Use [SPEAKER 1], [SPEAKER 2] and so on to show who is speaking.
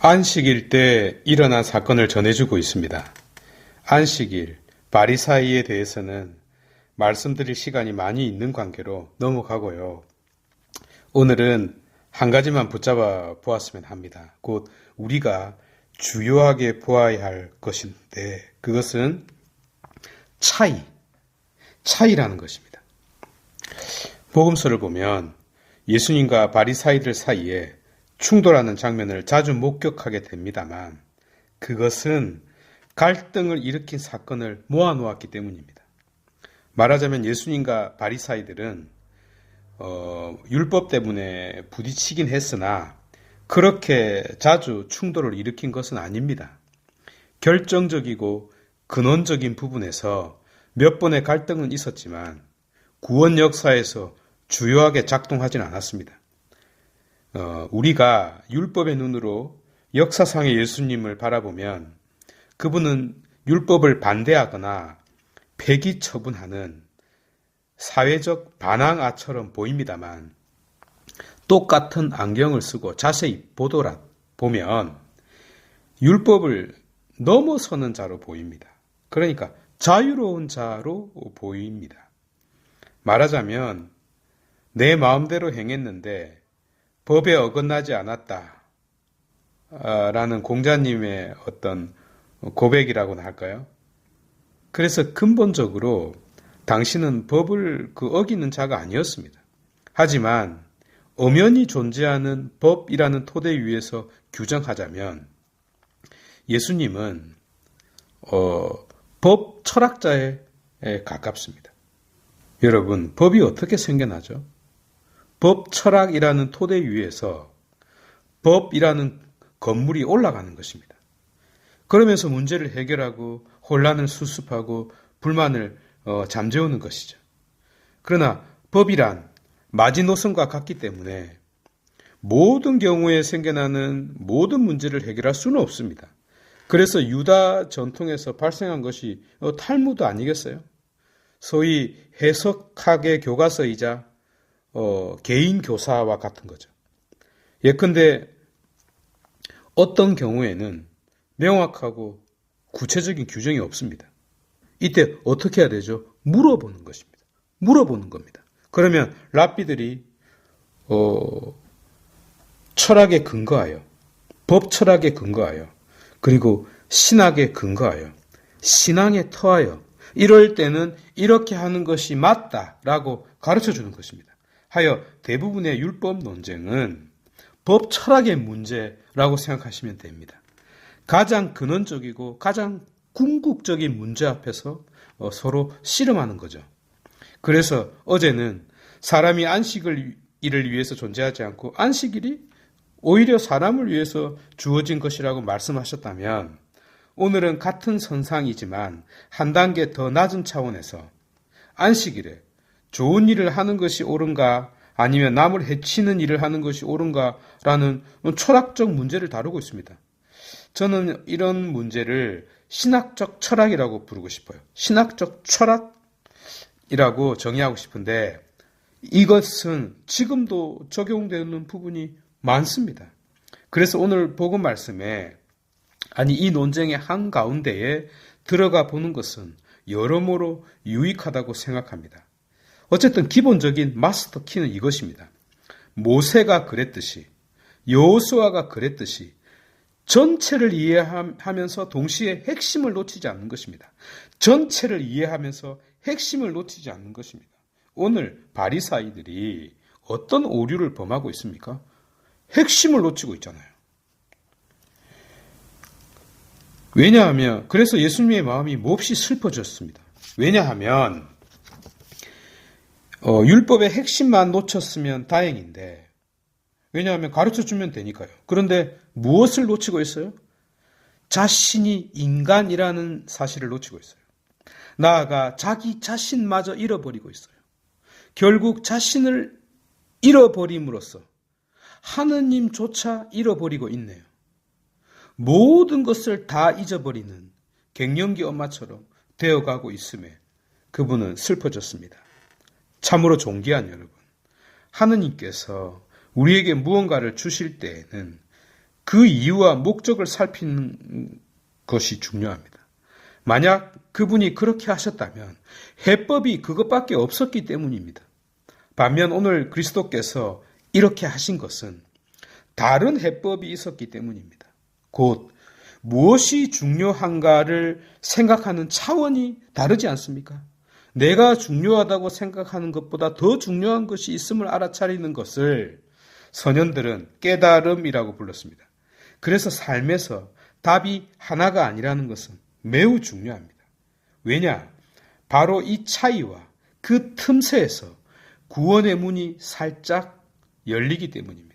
[SPEAKER 1] 안식일 때 일어난 사건을 전해주고 있습니다. 안식일, 바리사이에 대해서는 말씀드릴 시간이 많이 있는 관계로 넘어가고요. 오늘은 한 가지만 붙잡아 보았으면 합니다. 곧 우리가 주요하게 보아야 할 것인데 그것은 차이라는 것입니다. 복음서를 보면 예수님과 바리사이들 사이에 충돌하는 장면을 자주 목격하게 됩니다만 그것은 갈등을 일으킨 사건을 모아놓았기 때문입니다. 말하자면 예수님과 바리사이들은 율법 때문에 부딪히긴 했으나 그렇게 자주 충돌을 일으킨 것은 아닙니다. 결정적이고 근원적인 부분에서 몇 번의 갈등은 있었지만 구원 역사에서 주요하게 작동하진 않았습니다. 우리가 율법의 눈으로 역사상의 예수님을 바라보면 그분은 율법을 반대하거나 폐기 처분하는 사회적 반항아처럼 보입니다만 똑같은 안경을 쓰고 자세히 보면 율법을 넘어서는 자로 보입니다. 그러니까 자유로운 자로 보입니다. 말하자면 내 마음대로 행했는데 법에 어긋나지 않았다 라는 공자님의 어떤 고백이라고나 할까요? 그래서 근본적으로 당신은 법을 어기는 자가 아니었습니다. 하지만 엄연히 존재하는 법이라는 토대 위에서 규정하자면 예수님은 법 철학자에 가깝습니다. 여러분, 법이 어떻게 생겨나죠? 법 철학이라는 토대 위에서 법이라는 건물이 올라가는 것입니다. 그러면서 문제를 해결하고 혼란을 수습하고 불만을 잠재우는 것이죠. 그러나 법이란 마지노선과 같기 때문에 모든 경우에 생겨나는 모든 문제를 해결할 수는 없습니다. 그래서 유다 전통에서 발생한 것이 탈무드 아니겠어요? 소위 해석학의 교과서이자 개인 교사와 같은 거죠. 예컨대 어떤 경우에는 명확하고 구체적인 규정이 없습니다. 이때 어떻게 해야 되죠? 물어보는 것입니다. 물어보는 겁니다. 그러면 랍비들이 철학에 근거하여, 법 철학에 근거하여, 그리고 신학에 근거하여, 신앙에 터하여 이럴 때는 이렇게 하는 것이 맞다라고 가르쳐주는 것입니다. 하여 대부분의 율법 논쟁은 법 철학의 문제라고 생각하시면 됩니다. 가장 근원적이고 가장 궁극적인 문제 앞에서 서로 씨름하는 거죠. 그래서 어제는 사람이 안식일을 위해서 존재하지 않고 안식일이 오히려 사람을 위해서 주어진 것이라고 말씀하셨다면 오늘은 같은 선상이지만 한 단계 더 낮은 차원에서 안식일에 좋은 일을 하는 것이 옳은가 아니면 남을 해치는 일을 하는 것이 옳은가라는 철학적 문제를 다루고 있습니다. 저는 이런 문제를 신학적 철학이라고 부르고 싶어요. 신학적 철학이라고 정의하고 싶은데 이것은 지금도 적용되는 부분이 많습니다. 그래서 오늘 복음 말씀에 이 논쟁의 한가운데에 들어가 보는 것은 여러모로 유익하다고 생각합니다. 어쨌든 기본적인 마스터 키는 이것입니다. 모세가 그랬듯이 여호수아가 그랬듯이 전체를 이해하면서 동시에 핵심을 놓치지 않는 것입니다. 전체를 이해하면서 핵심을 놓치지 않는 것입니다. 오늘 바리사이들이 어떤 오류를 범하고 있습니까? 핵심을 놓치고 있잖아요. 왜냐하면 그래서 예수님의 마음이 몹시 슬퍼졌습니다. 왜냐하면 율법의 핵심만 놓쳤으면 다행인데 왜냐하면 가르쳐주면 되니까요. 그런데 무엇을 놓치고 있어요? 자신이 인간이라는 사실을 놓치고 있어요. 나아가 자기 자신마저 잃어버리고 있어요. 결국 자신을 잃어버림으로써 하느님조차 잃어버리고 있네요. 모든 것을 다 잊어버리는 갱년기 엄마처럼 되어가고 있음에 그분은 슬퍼졌습니다. 참으로 존귀한 여러분, 하느님께서 우리에게 무언가를 주실 때에는 그 이유와 목적을 살피는 것이 중요합니다. 만약 그분이 그렇게 하셨다면 해법이 그것밖에 없었기 때문입니다. 반면 오늘 그리스도께서 이렇게 하신 것은 다른 해법이 있었기 때문입니다. 곧 무엇이 중요한가를 생각하는 차원이 다르지 않습니까? 내가 중요하다고 생각하는 것보다 더 중요한 것이 있음을 알아차리는 것을 선현들은 깨달음이라고 불렀습니다. 그래서 삶에서 답이 하나가 아니라는 것은 매우 중요합니다. 왜냐? 바로 이 차이와 그 틈새에서 구원의 문이 살짝 열리기 때문입니다.